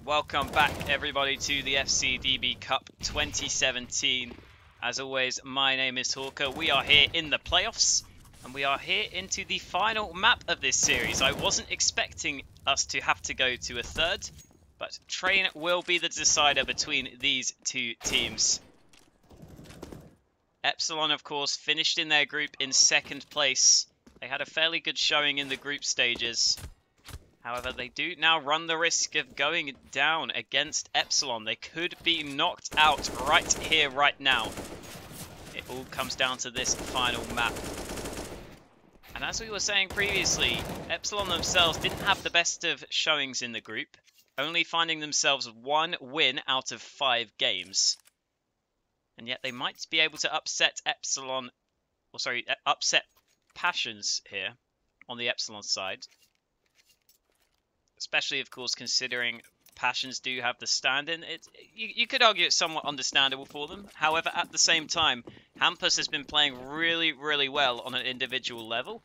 welcome back everybody to the FCDB Cup 2017. As always, my name is Hawker. We are here in the playoffs, and we are here into the final map of this series. I wasn't expecting us to have to go to a third, but Train will be the decider between these two teams. Epsilon, of course, finished in their group in second place. They had a fairly good showing in the group stages. However, they do now run the risk of going down against Epsilon. They could be knocked out right here, right now. It all comes down to this final map. And as we were saying previously, Epsilon themselves didn't have the best of showings in the group, only finding themselves one win out of 5 games. And yet they might be able to upset upset Passions here on the Epsilon side. Especially, of course, considering Passions do have the stand-in. You could argue it's somewhat understandable for them. However, at the same time, Hampus has been playing really, really well on an individual level.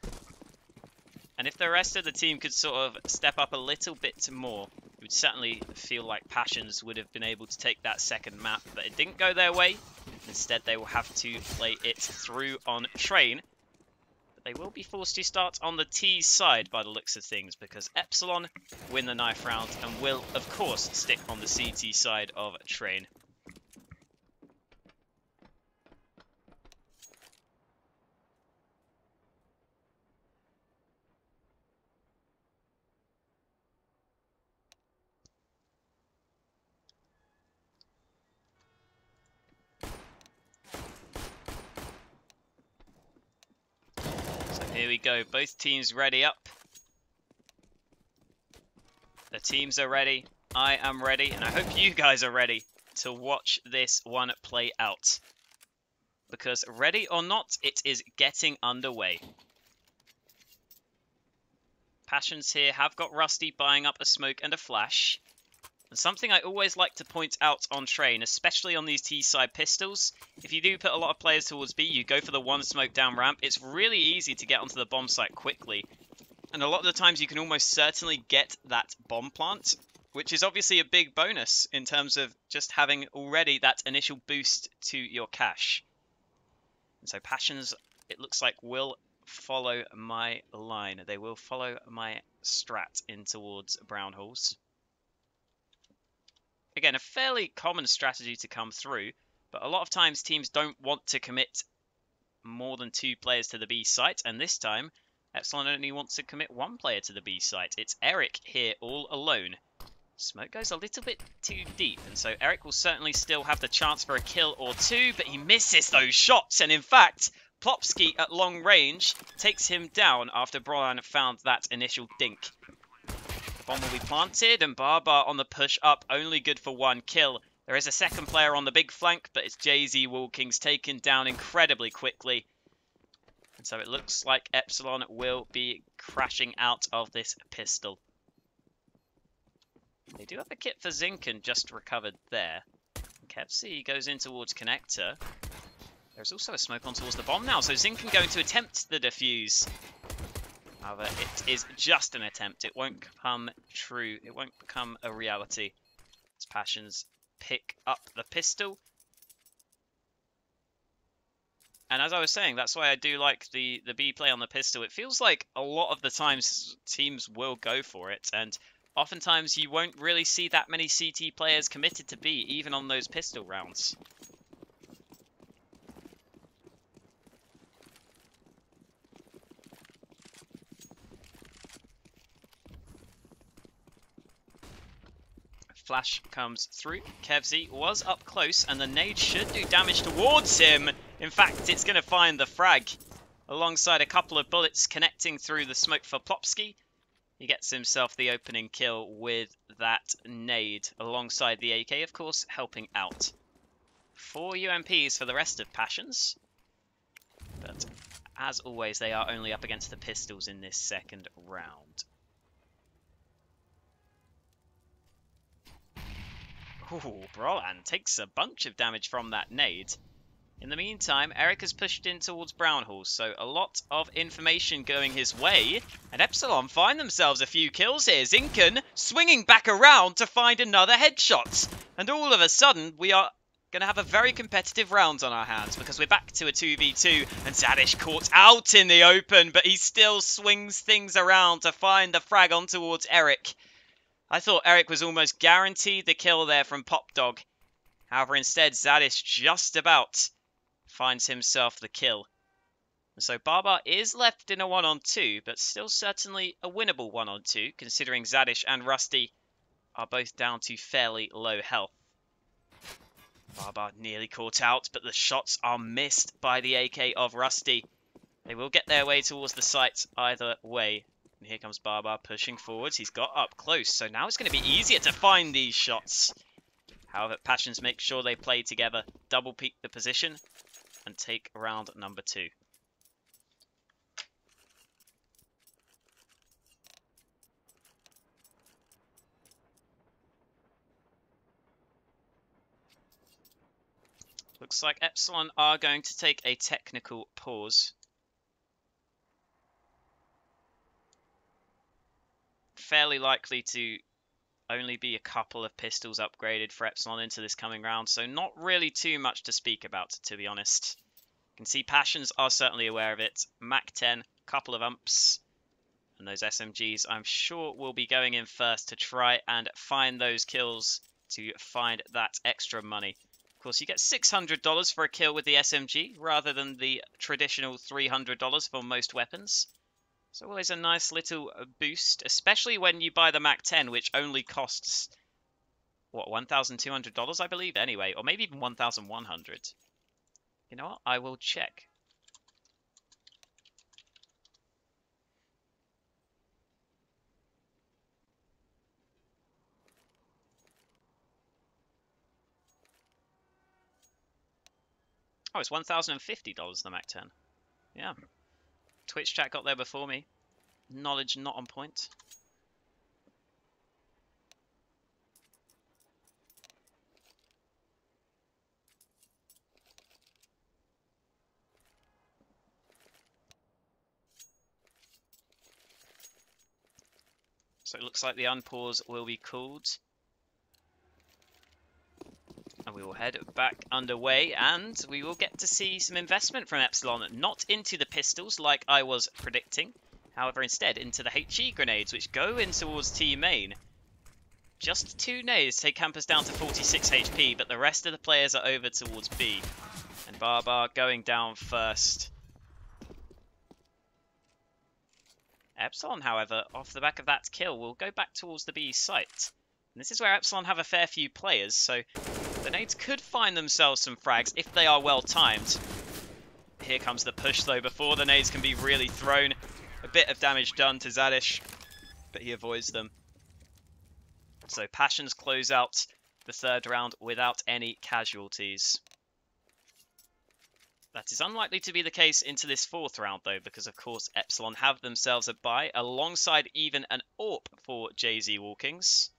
And if the rest of the team could sort of step up a little bit more, it would certainly feel like Passions would have been able to take that second map. But it didn't go their way. Instead, they will have to play it through on Train. They will be forced to start on the T side by the looks of things, because Epsilon win the knife round and will, of course, stick on the CT side of Train. Here we go, both teams ready up. The teams are ready, I am ready, and I hope you guys are ready to watch this one play out. Because ready or not, it is getting underway. Passions here have got Rusty buying up a smoke and a flash. And something I always like to point out on Train, especially on these T-side pistols, if you do put a lot of players towards B, you go for the one smoke down ramp, it's really easy to get onto the bomb site quickly. And a lot of the times you can almost certainly get that bomb plant, which is obviously a big bonus in terms of just having already that initial boost to your cache. And so Passions, it looks like, will follow my line. They will follow my strat in towards brown holes. Again, a fairly common strategy to come through, but a lot of times teams don't want to commit more than 2 players to the B site, and this time, Epsilon only wants to commit 1 player to the B site. It's Eric here all alone. Smoke goes a little bit too deep, and so Eric will certainly still have the chance for a kill or 2, but he misses those shots, and in fact, Plopsky at long range takes him down after Brian found that initial dink. Bomb will be planted, and Barbar on the push up, only good for 1 kill. There is a second player on the big flank, but it's JZ Walkings taken down incredibly quickly. And so it looks like Epsilon will be crashing out of this pistol. They do have a kit for Zinken just recovered there. Kevc goes in towards Connector. There's also a smoke on towards the bomb now, so Zinken going to attempt the defuse. However, it is just an attempt. It won't come true. It won't become a reality. As Passions pick up the pistol. And as I was saying, that's why I do like the B play on the pistol. It feels like a lot of the times teams will go for it. And oftentimes you won't really see that many CT players committed to B, even on those pistol rounds. Flash comes through. Kevz was up close, and the nade should do damage towards him. In fact, it's going to find the frag alongside a couple of bullets connecting through the smoke for Plopsky. He gets himself the opening kill with that nade alongside the AK, of course, helping out. 4 UMPs for the rest of Passions. But as always, they are only up against the pistols in this second round. Ooh, Brolan takes a bunch of damage from that nade. In the meantime, Eric has pushed in towards Brownhall, so a lot of information going his way. And Epsilon find themselves a few kills here. Zinken swinging back around to find another headshot. And all of a sudden, we are going to have a very competitive round on our hands because we're back to a 2v2. And Zadish caught out in the open, but he still swings things around to find the frag on towards Eric. I thought Eric was almost guaranteed the kill there from Popdog. However, instead, Zadish just about finds himself the kill. And so Barbar is left in a 1-on-2, but still certainly a winnable 1-on-2, considering Zadish and Rusty are both down to fairly low health. Barbar nearly caught out, but the shots are missed by the AK of Rusty. They will get their way towards the site either way. And here comes Barbar pushing forwards. He's got up close, so now it's going to be easier to find these shots. However, Passions make sure they play together, double peek the position, and take round number 2. Looks like Epsilon are going to take a technical pause. Fairly likely to only be a couple of pistols upgraded for Epsilon into this coming round, so not really too much to speak about, to be honest. You can see Passions are certainly aware of it. Mac 10, couple of umps, and those SMGs I'm sure will be going in first to try and find those kills to find that extra money. Of course, you get $600 for a kill with the SMG rather than the traditional $300 for most weapons. It's always a nice little boost, especially when you buy the Mac 10, which only costs, what, $1,200, I believe, anyway, or maybe even $1,100. You know what? I will check. Oh, it's $1,050, the Mac 10. Yeah. Twitch chat got there before me. Knowledge not on point. So it looks like the unpause will be called. And we will head back underway, and we will get to see some investment from Epsilon. Not into the pistols like I was predicting. However, instead into the HE grenades, which go in towards T main. Just 2 nades take campus down to 46 HP, but the rest of the players are over towards B. And Barbar going down first. Epsilon, however, off the back of that kill, will go back towards the B site. And this is where Epsilon have a fair few players, so the nades could find themselves some frags if they are well timed. Here comes the push though, before the nades can be really thrown. A bit of damage done to Zadish, but he avoids them. So Passions close out the 3rd round without any casualties. That is unlikely to be the case into this 4th round though, because of course Epsilon have themselves a bye, alongside even an AWP for JZ Walkings.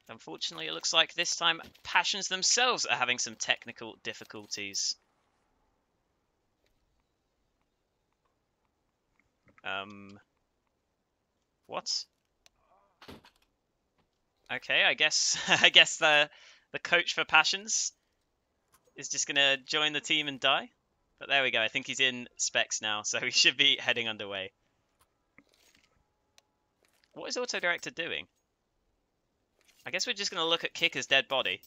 Unfortunately, it looks like this time Passions themselves are having some technical difficulties. What? Okay, I guess the coach for Passions is just gonna join the team and die. But there we go. I think he's in specs now, so he should be heading underway. What is Auto Director doing? I guess we're just going to look at Kicker's dead body.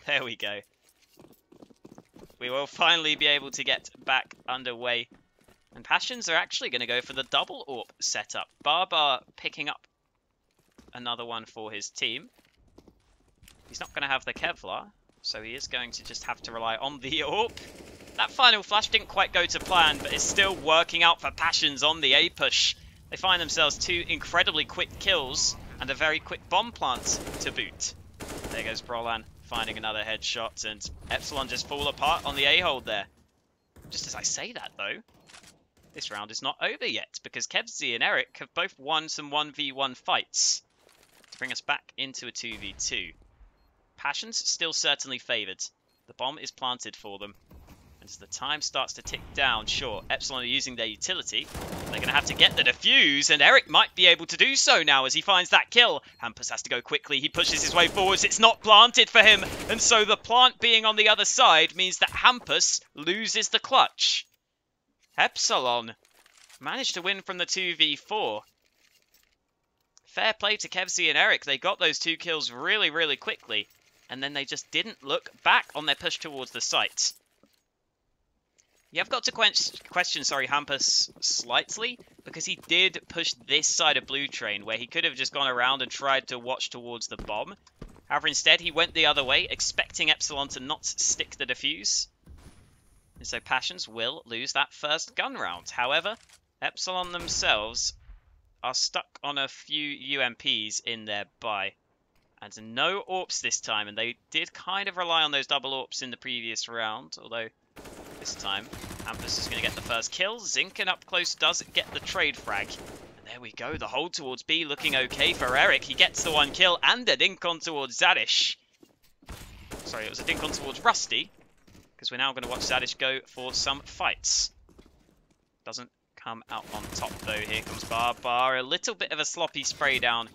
There we go. We will finally be able to get back underway. And Passions are actually going to go for the double AWP setup. Barbar picking up another one for his team. He's not going to have the Kevlar, so he is going to just have to rely on the AWP. That final flash didn't quite go to plan, but it's still working out for Passions on the A push. They find themselves 2 incredibly quick kills and a very quick bomb plant to boot. There goes Brolan finding another headshot, and Epsilon just fall apart on the A-hold there. Just as I say that, though, this round is not over yet, because Kevzy and Eric have both won some 1v1 fights to bring us back into a 2v2. Passions still certainly favoured. The bomb is planted for them, and And as the time starts to tick down, sure, Epsilon are using their utility. They're going to have to get the defuse, and Eric might be able to do so now as he finds that kill. Hampus has to go quickly. He pushes his way forwards. It's not planted for him, and so the plant being on the other side means that Hampus loses the clutch. Epsilon managed to win from the 2v4. Fair play to Kevzy and Eric. They got those 2 kills really, really quickly, and then they just didn't look back on their push towards the site. You have got to question, Hampus slightly, because he did push this side of Blue Train, where he could have just gone around and tried to watch towards the bomb. However, instead, he went the other way, expecting Epsilon to not stick the defuse. And so Passions will lose that first gun round. However, Epsilon themselves are stuck on a few UMPs in their buy. And no AWPs this time, and they did kind of rely on those double AWPs in the previous round, although this time Hampus is going to get the first kill. Zinken up close does get the trade frag. And there we go, the hold towards B looking okay for Eric. He gets the 1 kill and a dink on towards Zadish. Sorry, it was a dink on towards Rusty, because we're now going to watch Zadish go for some fights. Doesn't come out on top though. Here comes Barbar, a little bit of a sloppy spray down.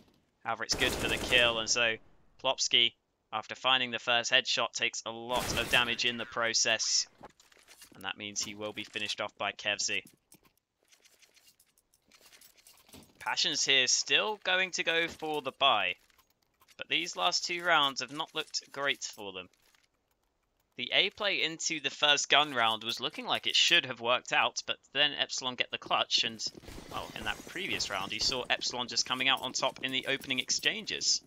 However, it's good for the kill, and so Plopsky, after finding the first headshot, takes a lot of damage in the process. And that means he will be finished off by Kevzy. Passions here still going to go for the buy. But these last 2 rounds have not looked great for them. The A play into the first gun round was looking like it should have worked out, but then Epsilon get the clutch, and, well, in that previous round, you saw Epsilon just coming out on top in the opening exchanges.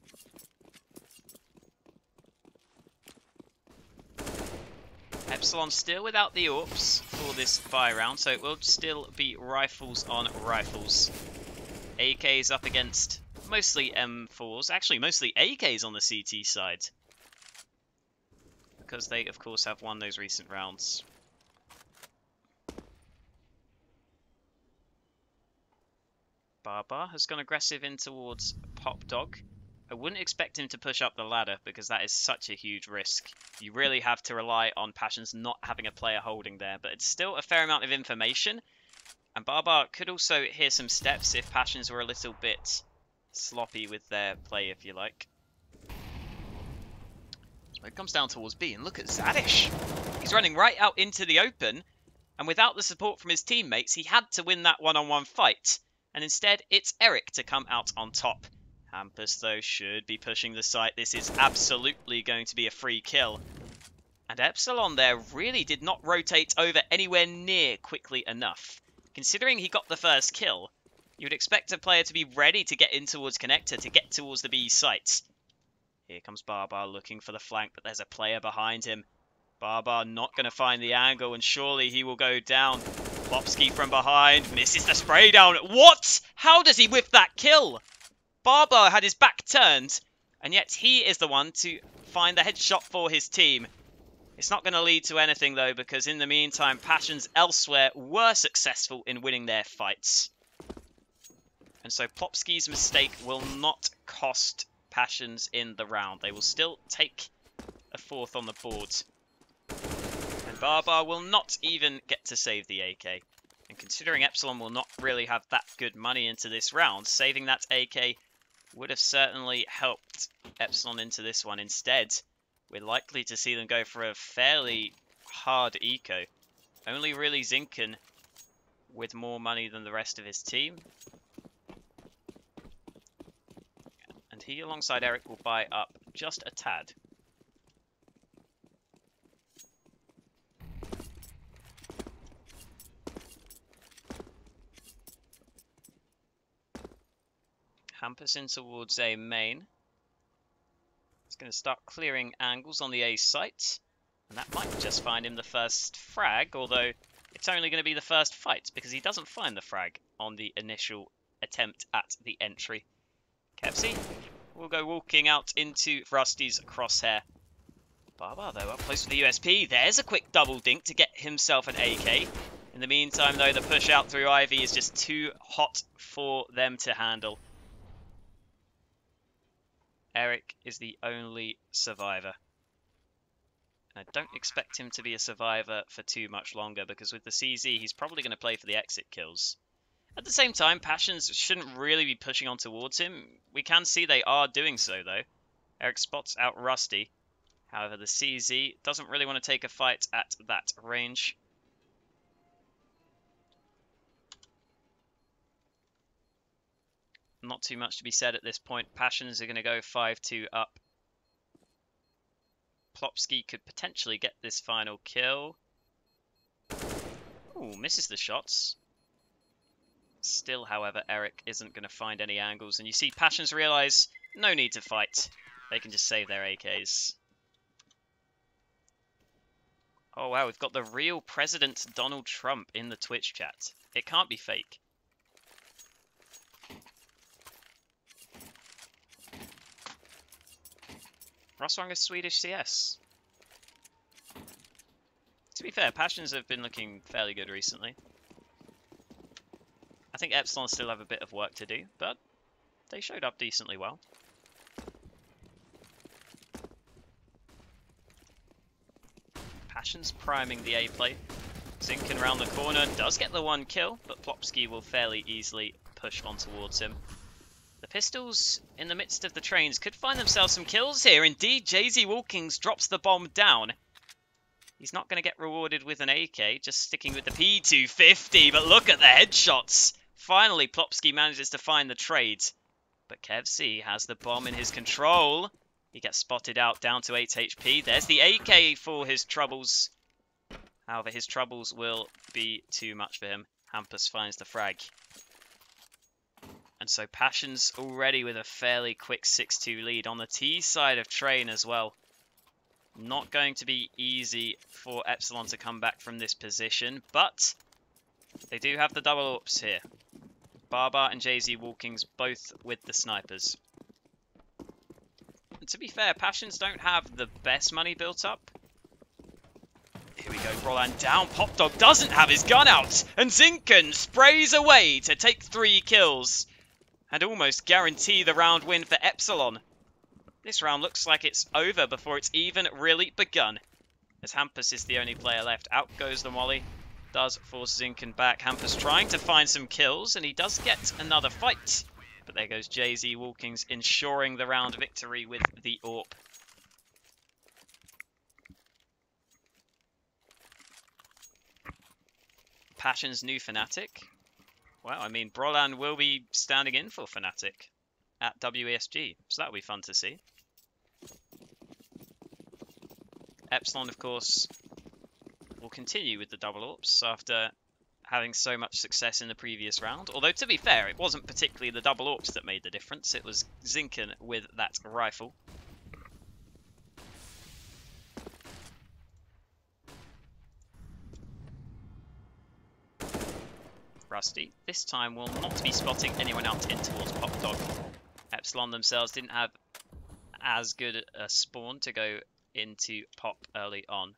Epsilon still without the AWPs for this buy round, so it will still be rifles on rifles. AKs up against mostly M4s, actually mostly AKs on the CT side, because they, of course, have won those recent rounds. Barbar has gone aggressive in towards Pop Dog. I wouldn't expect him to push up the ladder, because that is such a huge risk. You really have to rely on Passions not having a player holding there, but it's still a fair amount of information. And Barbar could also hear some steps if Passions were a little bit sloppy with their play, if you like. So it comes down towards B, and look at Zadish. He's running right out into the open, and without the support from his teammates, he had to win that one-on-one fight. And instead, it's Eric to come out on top. Hampus, though, should be pushing the site. This is absolutely going to be a free kill. And Epsilon there really did not rotate over anywhere near quickly enough. Considering he got the first kill, you would expect a player to be ready to get in towards Connector, to get towards the B site. Here comes Barbar looking for the flank, but there's a player behind him. Barbar not going to find the angle, and surely he will go down. Plopsky from behind, misses the spray down. What? How does he whiff that kill? Barbar had his back turned, and yet he is the one to find the headshot for his team. It's not going to lead to anything, though, because in the meantime, Passions elsewhere were successful in winning their fights. And so Plopsky's mistake will not cost Passions in the round. They will still take a 4th on the board. And Barbar will not even get to save the AK. And considering Epsilon will not really have that good money into this round, saving that AK would have certainly helped Epsilon into this one. Instead, we're likely to see them go for a fairly hard eco. Only really Zinken with more money than the rest of his team. And he, alongside Eric, will buy up just a tad. Hampus in towards A main. He's going to start clearing angles on the A site. And that might just find him the first frag, although it's only going to be the first fight, because he doesn't find the frag on the initial attempt at the entry. Kevzy will go walking out into Rusty's crosshair. Barbar, though, up close to the USP. There's a quick double dink to get himself an AK. In the meantime, though, the push out through Ivy is just too hot for them to handle. Eric is the only survivor. I don't expect him to be a survivor for too much longer, because with the CZ, he's probably going to play for the exit kills. At the same time, Passions shouldn't really be pushing on towards him. We can see they are doing so, though. Eric spots out Rusty. However, the CZ doesn't really want to take a fight at that range. Not too much to be said at this point. Passions are going to go 5-2 up. Plopsky could potentially get this final kill. Ooh, misses the shots. Still, however, Eric isn't going to find any angles. And you see Passions realise no need to fight. They can just save their AKs. Oh wow, we've got the real President Donald Trump in the Twitch chat. It can't be fake. Rosswang is Swedish CS. To be fair, Passions have been looking fairly good recently. I think Epsilon still have a bit of work to do, but they showed up decently well. Passions priming the A play. Zinken round the corner does get the one kill, but Plopsky will fairly easily push on towards him. The Pistols, in the midst of the trains, could find themselves some kills here. Indeed, JZ Walkings drops the bomb down. He's not going to get rewarded with an AK, just sticking with the P250, but look at the headshots. Finally, Plopsky manages to find the trade, but Kev C has the bomb in his control. He gets spotted out down to 8 HP. There's the AK for his troubles. However, his troubles will be too much for him. Hampus finds the frag. And so Passions already with a fairly quick 6-2 lead on the T side of Train as well. Not going to be easy for Epsilon to come back from this position, but they do have the double AWPs here. Barbar and JZ Walkings both with the snipers. And to be fair, Passions don't have the best money built up. Here we go, Roland down. Popdog doesn't have his gun out, and Zinken sprays away to take 3 kills and almost guarantee the round win for Epsilon. This round looks like it's over before it's even really begun, as Hampus is the only player left. Out goes the molly. Does force Zinken back. Hampus trying to find some kills, and he does get another fight. But there goes JZ Walkings, ensuring the round victory with the AWP. Passion's new Fnatic. Well, I mean, Brolan will be standing in for Fnatic at WESG, so that'll be fun to see. Epsilon, of course, will continue with the double AWPs after having so much success in the previous round. Although, to be fair, it wasn't particularly the double AWPs that made the difference. It was Zinken with that rifle. Rusty this time will not be spotting anyone out in towards Popdog. Epsilon themselves didn't have as good a spawn to go into Pop early on.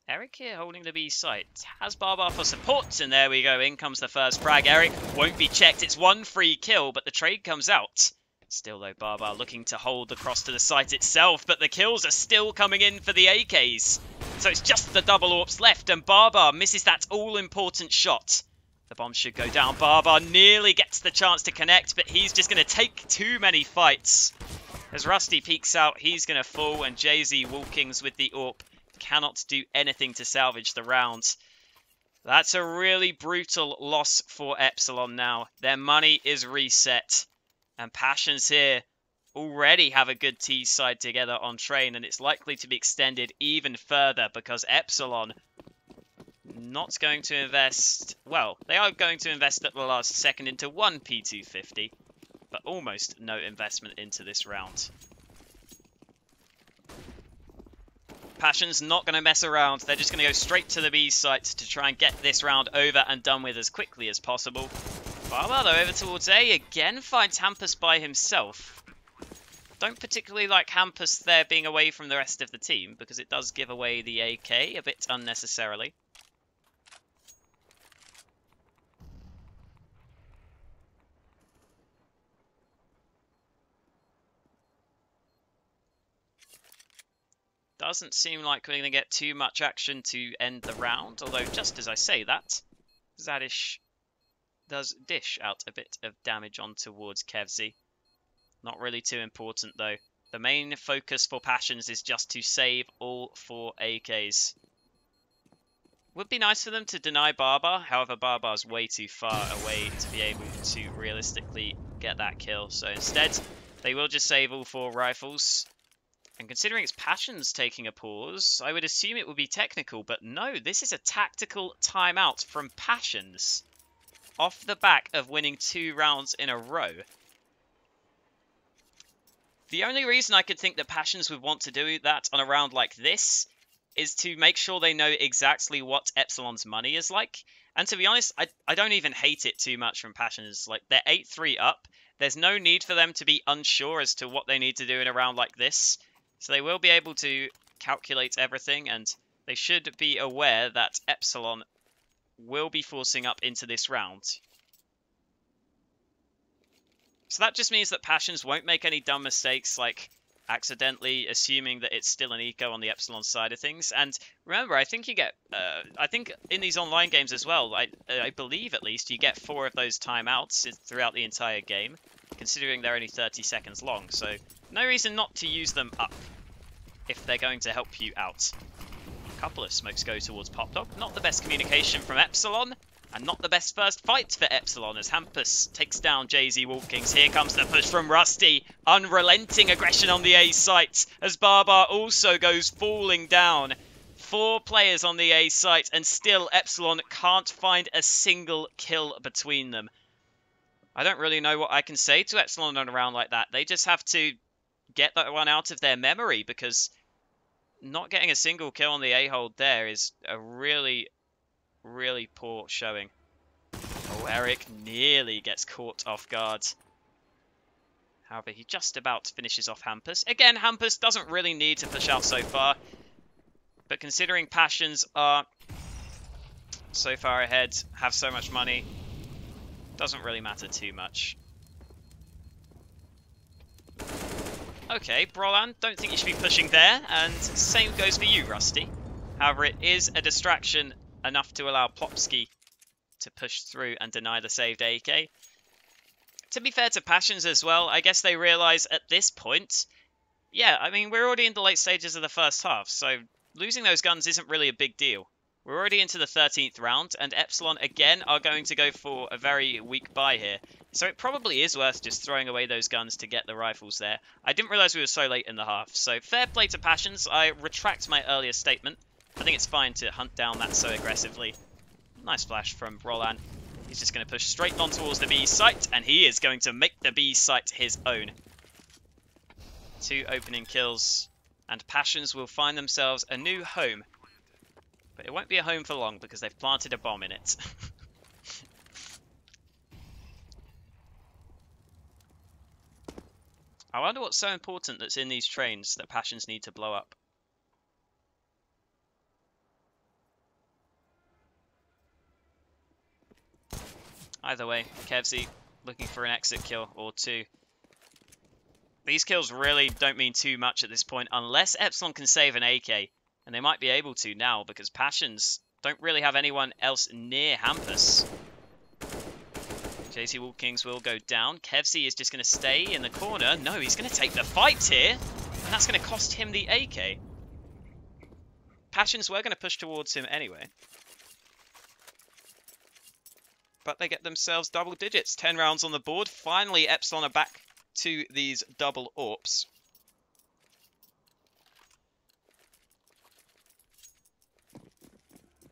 Eric here holding the B site. Has Barbar for support, and there we go. In comes the first frag. Eric won't be checked. It's 1 free kill, but the trade comes out. Still though, Barbar looking to hold across to the site itself, but the kills are still coming in for the AKs. So it's just the double AWPs left, and Barbar misses that all-important shot. The bomb should go down. Barbar nearly gets the chance to connect, but he's just going to take too many fights. As Rusty peeks out, he's going to fall, and JZ Walkings with the AWP cannot do anything to salvage the round. That's a really brutal loss for Epsilon now. Their money is reset. And Passions here already have a good T side together on Train, and it's likely to be extended even further because Epsilon not going to invest. Well, they are going to invest at the last second into 1 P250, but almost no investment into this round. Passion's not going to mess around. They're just going to go straight to the B site to try and get this round over and done with as quickly as possible. Barbar, though, over towards A, again finds Hampus by himself. Don't particularly like Hampus there being away from the rest of the team, because it does give away the AK a bit unnecessarily. Doesn't seem like we're going to get too much action to end the round, although just as I say that, Zadish does dish out a bit of damage on towards Kevzi. Not really too important though. The main focus for Passions is just to save all 4 AKs. Would be nice for them to deny Barbar, however Barbar's way too far away to be able to realistically get that kill. So instead, they will just save all 4 rifles. And considering it's Passions taking a pause, I would assume it would be technical, but no, this is a tactical timeout from Passions. Off the back of winning 2 rounds in a row. The only reason I could think that Passions would want to do that on a round like this is to make sure they know exactly what Epsilon's money is like. And to be honest, I don't even hate it too much from Passions. Like, they're 8-3 up. There's no need for them to be unsure as to what they need to do in a round like this. So they will be able to calculate everything, and they should be aware that Epsilon will be forcing up into this round. So that just means that Passions won't make any dumb mistakes, like accidentally assuming that it's still an eco on the Epsilon side of things. And remember, I think you get, I think in these online games as well, I believe at least, you get 4 of those timeouts throughout the entire game, considering they're only 30 seconds long. So no reason not to use them up if they're going to help you out. A couple of smokes go towards Pop Dog. Not the best communication from Epsilon, and not the best first fight for Epsilon as Hampus takes down JZ Walkings. Here comes the push from Rusty. Unrelenting aggression on the A site as Barbar also goes falling down. 4 players on the A site, and still Epsilon can't find a single kill between them. I don't really know what I can say to Epsilon on a round like that. They just have to get that one out of their memory, because not getting a single kill on the A-hold there is a really, really poor showing. Oh, Eric nearly gets caught off guard. However, he just about finishes off Hampus. Again, Hampus doesn't really need to push out so far, but considering Passions are so far ahead, have so much money, doesn't really matter too much. Okay, Brolan, don't think you should be pushing there, and same goes for you, Rusty. However, it is a distraction enough to allow Plopsky to push through and deny the saved AK. To be fair to Passions as well, I guess they realise at this point, yeah, I mean, we're already in the late stages of the first half, so losing those guns isn't really a big deal. We're already into the 13th round, and Epsilon again are going to go for a very weak buy here. So it probably is worth just throwing away those guns to get the rifles there. I didn't realise we were so late in the half, so fair play to Passions. I retract my earlier statement. I think it's fine to hunt down that so aggressively. Nice flash from Roland. He's just going to push straight on towards the B site, and he is going to make the B site his own. 2 opening kills, and Passions will find themselves a new home. But it won't be a home for long, because they've planted a bomb in it. I wonder what's so important that's in these trains that Passions need to blow up. Either way, Kevzi looking for an exit kill or 2. These kills really don't mean too much at this point, unless Epsilon can save an AK. And they might be able to now, because Passions don't really have anyone else near Hampus. JC Walkings will go down. Kevzi is just going to stay in the corner. No, he's going to take the fight here. And that's going to cost him the AK. Passions were going to push towards him anyway. But they get themselves double digits. 10 rounds on the board. Finally, Epsilon are back to these double AWPs.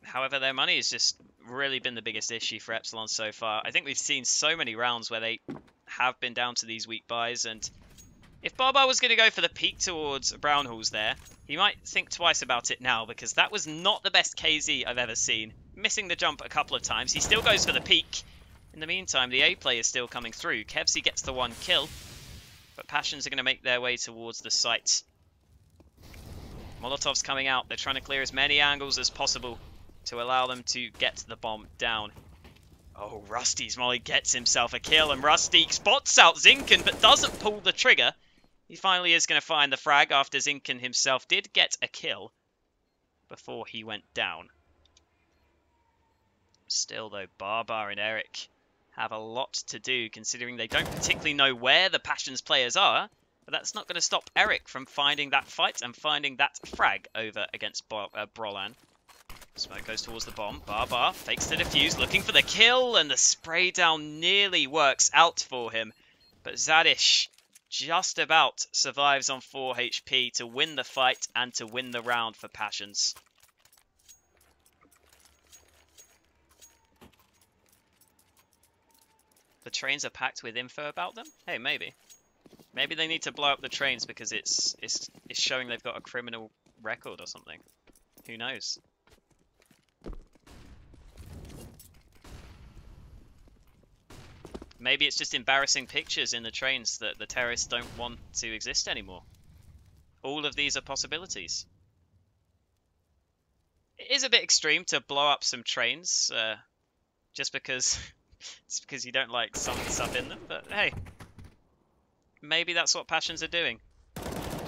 However, their money has just really been the biggest issue for Epsilon so far. I think we've seen so many rounds where they have been down to these weak buys, and if Barbar was going to go for the peek towards Brownhalls there, he might think twice about it now, because that was not the best KZ I've ever seen. Missing the jump a couple of times. He still goes for the peek. In the meantime, the A play is still coming through. Kevzi gets the 1 kill, but Passions are going to make their way towards the site. Molotov's coming out. They're trying to clear as many angles as possible to allow them to get the bomb down. Oh, Rusty's molly gets himself a kill, and Rusty spots out Zinken, but doesn't pull the trigger. He finally is going to find the frag after Zinken himself did get a kill before he went down. Still, though, Barbar and Eric have a lot to do, considering they don't particularly know where the Passions players are. But that's not going to stop Eric from finding that fight and finding that frag over against Brolan. Smoke goes towards the bomb. Barbar fakes the defuse, looking for the kill, and the spray down nearly works out for him. But Zadish just about survives on 4 HP to win the fight and to win the round for Passions. The trains are packed with info about them? Hey, maybe. Maybe they need to blow up the trains because it's showing they've got a criminal record or something. Who knows? Maybe it's just embarrassing pictures in the trains that the terrorists don't want to exist anymore. All of these are possibilities. It is a bit extreme to blow up some trains just because you don't like some stuff in them, but hey. Maybe that's what Passions are doing.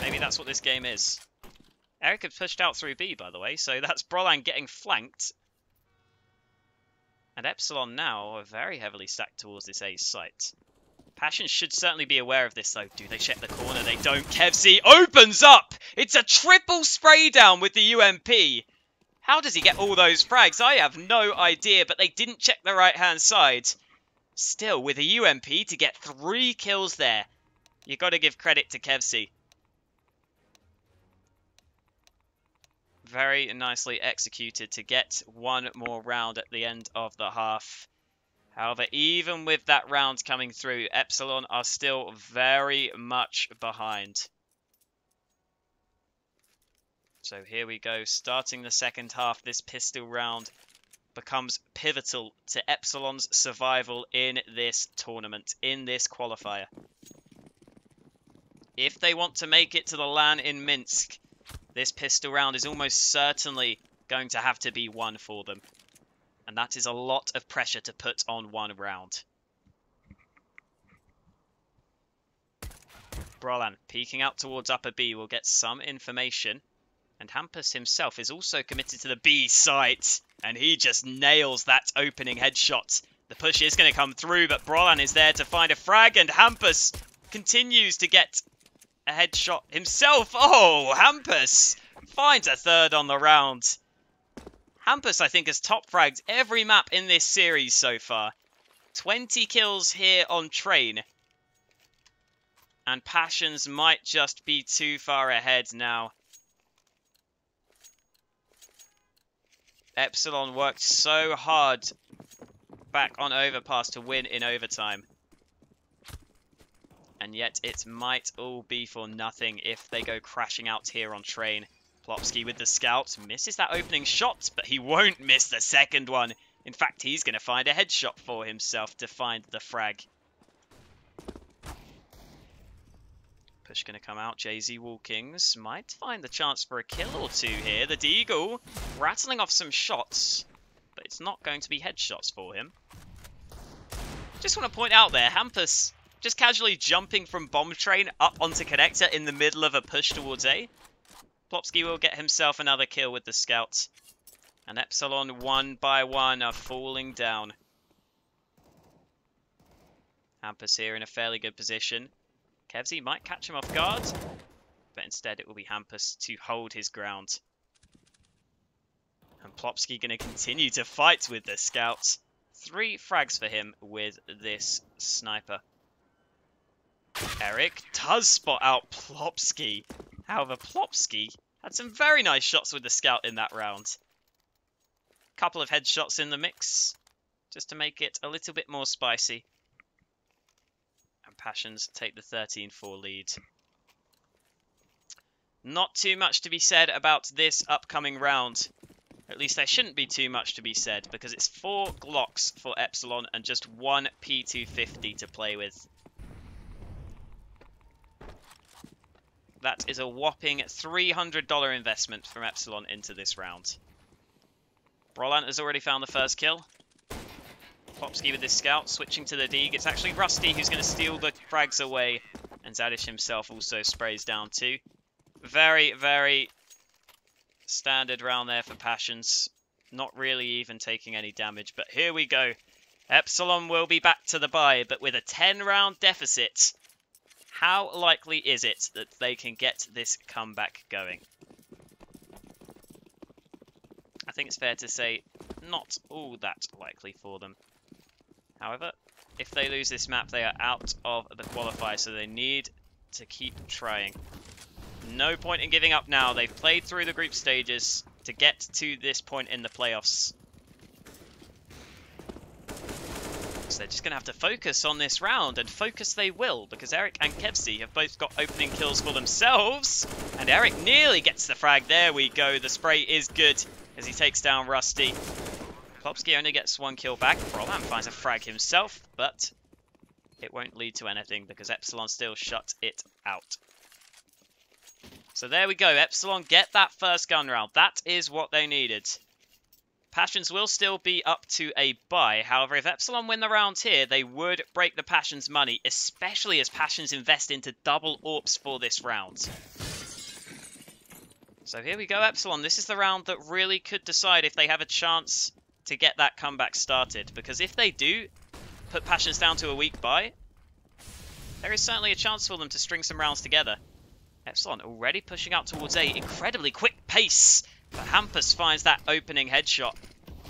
Maybe that's what this game is. Eric had pushed out through B, by the way, so that's Brolan getting flanked. And Epsilon now are very heavily stacked towards this A site. Passions should certainly be aware of this, though. Do they check the corner? They don't. Kevzi opens up! It's a triple spray down with the UMP. How does he get all those frags? I have no idea, but they didn't check the right-hand side. Still, with a UMP to get 3 kills there. You got to give credit to Kevzi. Very nicely executed to get one more round at the end of the half. However, even with that round coming through, Epsilon are still very much behind. So here we go, starting the second half. This pistol round becomes pivotal to Epsilon's survival in this tournament, in this qualifier. If they want to make it to the LAN in Minsk, this pistol round is almost certainly going to have to be won for them. And that is a lot of pressure to put on one round. Brolan peeking out towards upper B will get some information. And Hampus himself is also committed to the B site. And he just nails that opening headshot. The push is going to come through, but Brolan is there to find a frag. And Hampus continues to get a headshot himself. Oh, Hampus finds a third on the round. Hampus, I think, has top fragged every map in this series so far. 20 kills here on Train. And Passions might just be too far ahead now. Epsilon worked so hard back on Overpass to win in overtime. And yet it might all be for nothing if they go crashing out here on Train. Plopsky with the scout misses that opening shot, but he won't miss the second one. In fact, he's going to find a headshot for himself to find the frag. Push going to come out. JZ Walkings might find the chance for a kill or two here. The Deagle rattling off some shots, but it's not going to be headshots for him. Just want to point out there, Hampus just casually jumping from bomb train up onto connector in the middle of a push towards A. Plopsky will get himself another kill with the scouts. And Epsilon, one by one, are falling down. Hampus here in a fairly good position. Kevzi might catch him off guard, but instead it will be Hampus to hold his ground. And Plopsky going to continue to fight with the scouts. 3 frags for him with this sniper. Eric does spot out Plopsky. However, Plopsky had some very nice shots with the scout in that round. Couple of headshots in the mix, just to make it a little bit more spicy. And Passions take the 13-4 lead. Not too much to be said about this upcoming round. At least there shouldn't be too much to be said, because it's 4 Glocks for Epsilon and just 1 P250 to play with. That is a whopping $300 investment from Epsilon into this round. Brolan has already found the first kill. Plopsky with this scout, switching to the Deeg. It's actually Rusty who's going to steal the frags away And Zadish himself also sprays down too. Very, very standard round there for Passions. Not really even taking any damage, but here we go. Epsilon will be back to the bye, but with a 10-round deficit, how likely is it that they can get this comeback going? I think it's fair to say not all that likely for them. However, if they lose this map, they are out of the qualifier, so they need to keep trying. No point in giving up now. They've played through the group stages to get to this point in the playoffs. So they're just going to have to focus on this round, and focus they will, because Eric and Kevsey have both got opening kills for themselves. And Eric nearly gets the frag. There we go. The spray is good as he takes down Rusty. Klopski only gets 1 kill back. Brolan finds a frag himself, but it won't lead to anything because Epsilon still shut it out. So there we go. Epsilon get that first gun round. That is what they needed. Passions will still be up to a bye. However, if Epsilon win the round here, they would break the Passions money, especially as Passions invest into double AWPs for this round. So here we go, Epsilon. This is the round that really could decide if they have a chance to get that comeback started. Because if they do put Passions down to a weak bye, there is certainly a chance for them to string some rounds together. Epsilon already pushing out towards A. Incredibly quick pace. But Hampus finds that opening headshot.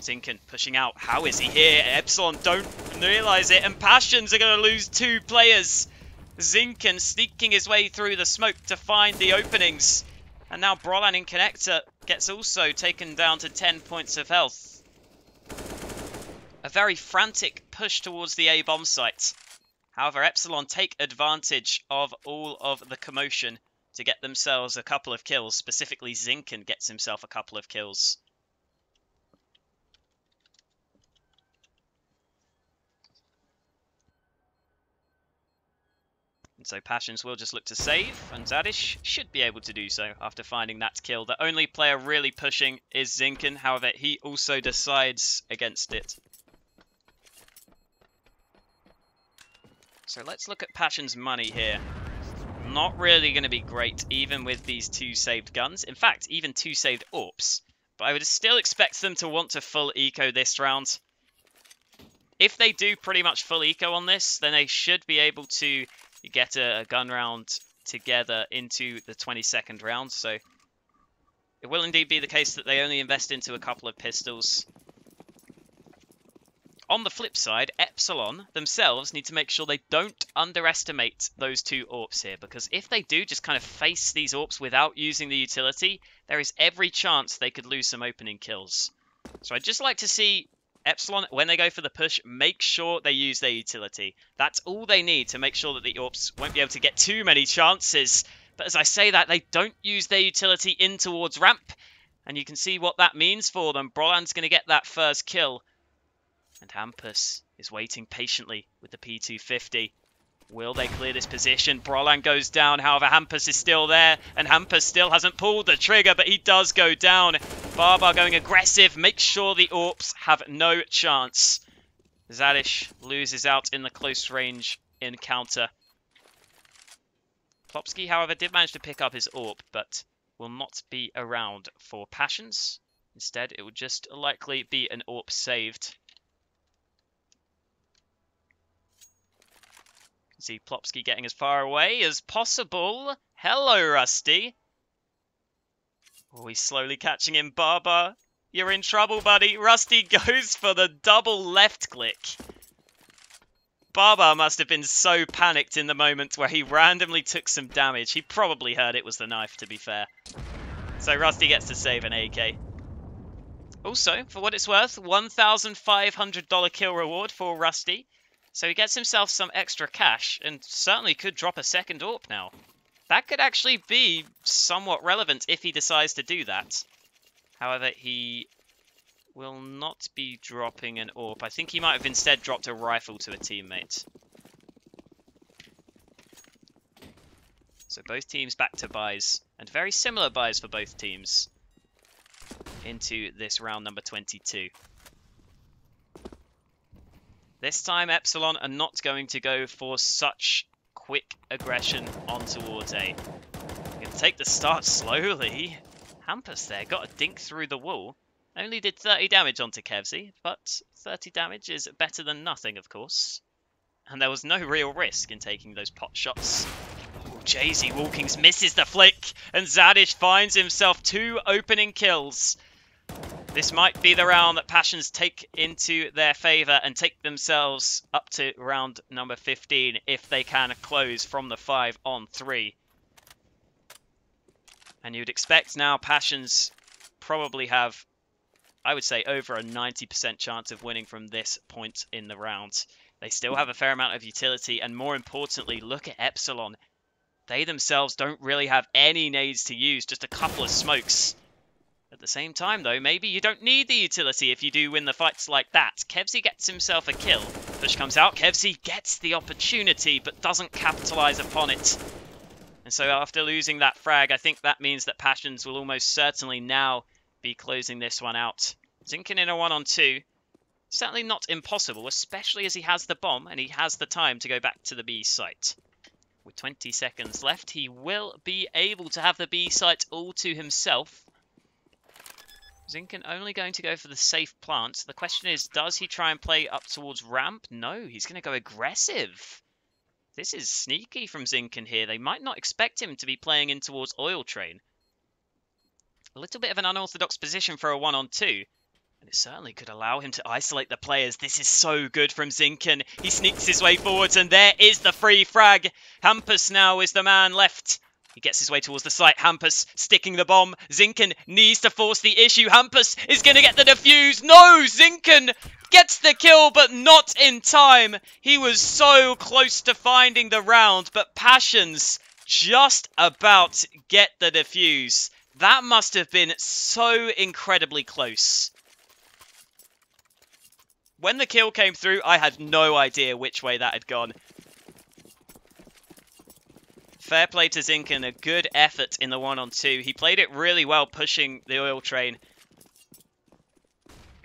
Zinken pushing out. How is he here? Epsilon don't realise it. And Passions are going to lose 2 players. Zinken sneaking his way through the smoke to find the openings. And now Brolan in Connector gets also taken down to 10 points of health. A very frantic push towards the A bomb site. However, Epsilon take advantage of all of the commotion to get themselves a couple of kills. Specifically, Zinken gets himself a couple of kills. And so Passions will just look to save, and Zadish should be able to do so after finding that kill. The only player really pushing is Zinken, however, he also decides against it. So let's look at Passions' money here. Not really going to be great, even with these 2 saved guns. In fact, even 2 saved AWPs. But I would still expect them to want to full eco this round. If they do pretty much full eco on this, then they should be able to get a gun round together into the 22nd round. So it will indeed be the case that they only invest into a couple of pistols. On the flip side, Epsilon themselves need to make sure they don't underestimate those 2 AWPs here, because if they do just kind of face these AWPs without using the utility, there is every chance they could lose some opening kills. So I'd just like to see Epsilon, when they go for the push, make sure they use their utility. That's all they need to make sure that the AWPs won't be able to get too many chances. But as I say that, they don't use their utility in towards ramp, and you can see what that means for them. Brolan's going to get that first kill. And Hampus is waiting patiently with the P250. Will they clear this position? Brolan goes down, however Hampus is still there. And Hampus still hasn't pulled the trigger, but he does go down. Barbar going aggressive, makes sure the AWPs have no chance. Zadish loses out in the close range encounter. Klopski, however, did manage to pick up his AWP, but will not be around for Passions. Instead, it will just likely be an AWP saved. See Plopsky getting as far away as possible. Hello, Rusty. Oh, he's slowly catching him. Barbar, you're in trouble, buddy. Rusty goes for the double left click. Barbar must have been so panicked in the moment where he randomly took some damage. He probably heard it was the knife, to be fair. So Rusty gets to save an AK. Also, for what it's worth, $1,500 kill reward for Rusty. So he gets himself some extra cash and certainly could drop a second AWP now. That could actually be somewhat relevant if he decides to do that. However, he will not be dropping an AWP. I think he might have instead dropped a rifle to a teammate. So both teams back to buys, and very similar buys for both teams into this round number 22. This time, Epsilon are not going to go for such quick aggression on towards A. Going to take the start slowly. Hampus there got a dink through the wall. Only did 30 damage onto Kevzy, but 30 damage is better than nothing, of course. And there was no real risk in taking those pot shots. Oh, Jay-Z Walkings misses the flick, and Zadish finds himself 2 opening kills. This might be the round that Passions take into their favour and take themselves up to round number 15 if they can close from the 5-on-3. And you'd expect now Passions probably have, I would say, over a 90% chance of winning from this point in the round. They still have a fair amount of utility, and more importantly, look at Epsilon. They themselves don't really have any nades to use, just a couple of smokes. At the same time, though, maybe you don't need the utility if you do win the fights like that. Kevzy gets himself a kill. Push comes out. Kevzy gets the opportunity, but doesn't capitalise upon it. And so after losing that frag, I think that means that Passions will almost certainly now be closing this one out. Zinken in a 1-on-2. Certainly not impossible, especially as he has the bomb and he has the time to go back to the B site. With 20 seconds left, he will be able to have the B site all to himself. Zinken only going to go for the safe plant. The question is, does he try and play up towards ramp? No, he's going to go aggressive. This is sneaky from Zinken here. They might not expect him to be playing in towards Oil Train. A little bit of an unorthodox position for a 1-on-2. And it certainly could allow him to isolate the players. This is so good from Zinken. He sneaks his way forwards, and there is the free frag. Hampus now is the man left. He gets his way towards the site. Hampus sticking the bomb. Zinken needs to force the issue. Hampus is going to get the defuse. No! Zinken gets the kill, but not in time. He was so close to finding the round, but Passions just about get the defuse. That must have been so incredibly close. When the kill came through, I had no idea which way that had gone. Fair play to Zinken, a good effort in the 1-on-2. He played it really well, pushing the Oil Train.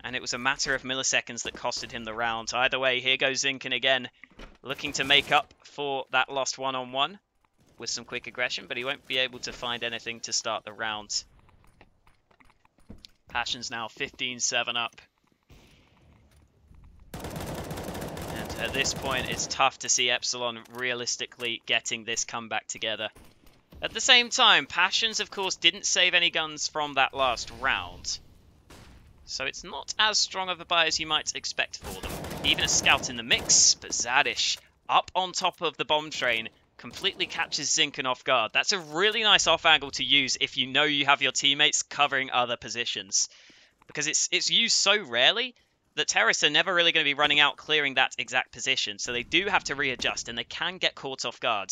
And it was a matter of milliseconds that costed him the round. Either way, here goes Zinken again, looking to make up for that lost 1-on-1 with some quick aggression, but he won't be able to find anything to start the round. Passions now 15-7 up. At this point, it's tough to see Epsilon realistically getting this comeback together. At the same time, Passions, of course, didn't save any guns from that last round. So it's not as strong of a buy as you might expect for them. Even a scout in the mix, but Zadish up on top of the bomb train completely catches Zinken off guard. That's a really nice off angle to use if you know you have your teammates covering other positions. Because it's used so rarely that terrorists are never really going to be running out clearing that exact position, so they do have to readjust, and they can get caught off guard.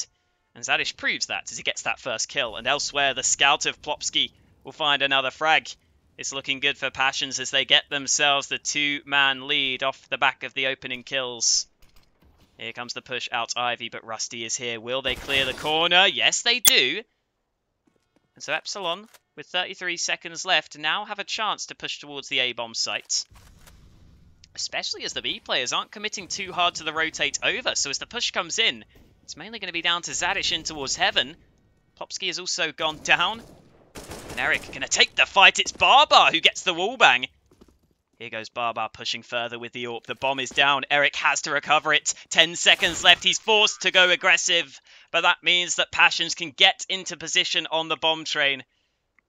And Zadish proves that as he gets that first kill, and elsewhere the scout of Plopsky will find another frag. It's looking good for Passions as they get themselves the 2-man lead off the back of the opening kills. Here comes the push out Ivy, but Rusty is here. Will they clear the corner? Yes, they do. And so Epsilon, with 33 seconds left, now have a chance to push towards the A-bomb site. Especially as the B players aren't committing too hard to the rotate over, so as the push comes in, it's mainly going to be down to Zadish in towards Heaven. Plopsky has also gone down. And Eric going to take the fight. It's Barbar who gets the wallbang. Here goes Barbar pushing further with the AWP. The bomb is down. Eric has to recover it. 10 seconds left. He's forced to go aggressive. But that means that Passions can get into position on the bomb train.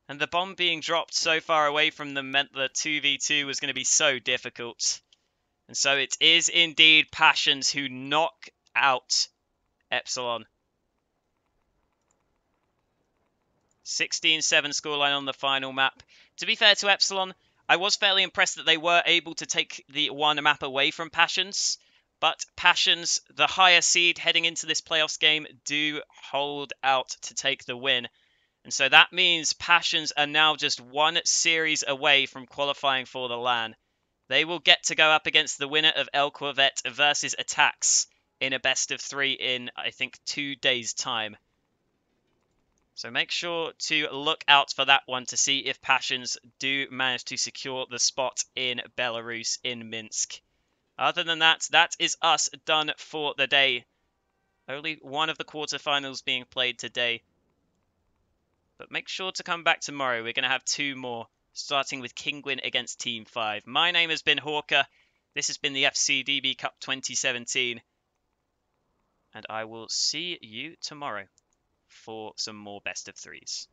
And the bomb being dropped so far away from them meant that 2v2 was going to be so difficult. And so it is indeed Passions who knock out Epsilon. 16-7 scoreline on the final map. To be fair to Epsilon, I was fairly impressed that they were able to take the one map away from Passions. But Passions, the higher seed heading into this playoffs game, do hold out to take the win. And so that means Passions are now just one series away from qualifying for the LAN. They will get to go up against the winner of El Corvette versus Attacks in a best of 3 in, I think, 2 days' time. So make sure to look out for that one to see if Passions do manage to secure the spot in Belarus in Minsk. Other than that, that is us done for the day. Only one of the quarterfinals being played today. But make sure to come back tomorrow. We're going to have 2 more, starting with Kingwin against Team 5. My name has been Hawker. This has been the FCDB Cup 2017. And I will see you tomorrow for some more best of 3s.